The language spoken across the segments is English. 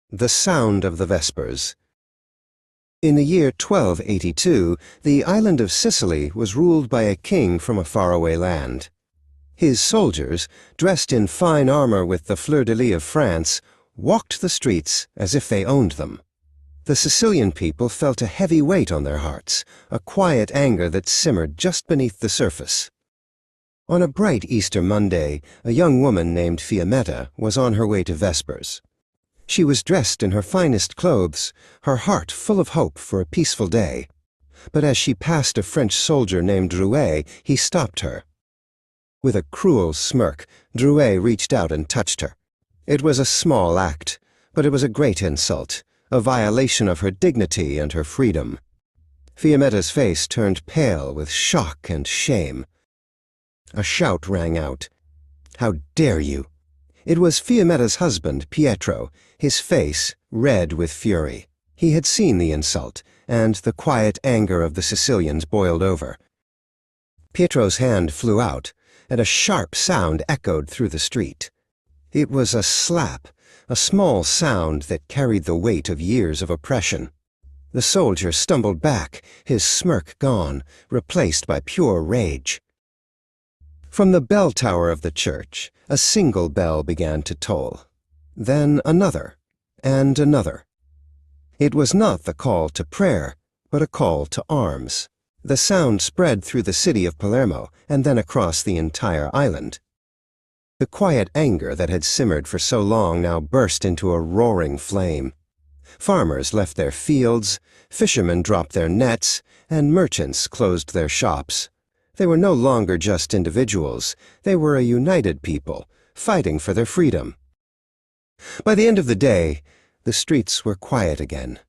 The Sound of the Vespers. In the year 1282, the island of Sicily was ruled by a king from a faraway land. His soldiers, dressed in fine armor with the fleur-de-lis of France, walked the streets as if they owned them. The Sicilian people felt a heavy weight on their hearts, a quiet anger that simmered just beneath the surface. On a bright Easter Monday, a young woman named Fiammetta was on her way to Vespers. She was dressed in her finest clothes, her heart full of hope for a peaceful day. But as she passed a French soldier named Drouet, he stopped her. With a cruel smirk, Drouet reached out and touched her. It was a small act, but it was a great insult, a violation of her dignity and her freedom. Fiammetta's face turned pale with shock and shame. A shout rang out. "How dare you!" It was Fiammetta's husband, Pietro, his face red with fury. He had seen the insult, and the quiet anger of the Sicilians boiled over. Pietro's hand flew out, and a sharp sound echoed through the street. It was a slap, a small sound that carried the weight of years of oppression. The soldier stumbled back, his smirk gone, replaced by pure rage. From the bell tower of the church, a single bell began to toll. Then another, and another. It was not the call to prayer, but a call to arms. The sound spread through the city of Palermo and then across the entire island. The quiet anger that had simmered for so long now burst into a roaring flame. Farmers left their fields, fishermen dropped their nets, and merchants closed their shops. They were no longer just individuals. They were a united people, fighting for their freedom. By the end of the day, the streets were quiet again.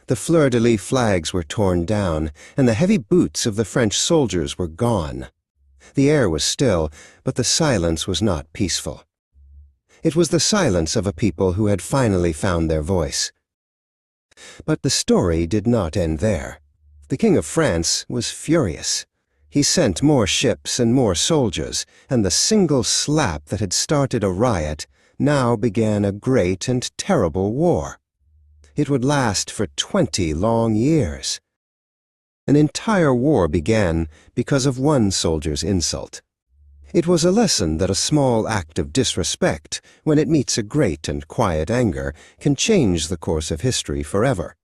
The fleur-de-lis flags were torn down, and the heavy boots of the French soldiers were gone. The air was still, but the silence was not peaceful. It was the silence of a people who had finally found their voice. But the story did not end there. The King of France was furious. He sent more ships and more soldiers, and the single slap that had started a riot now began a great and terrible war. It would last for 20 long years. An entire war began because of one soldier's insult. It was a lesson that a small act of disrespect, when it meets a great and quiet anger, can change the course of history forever.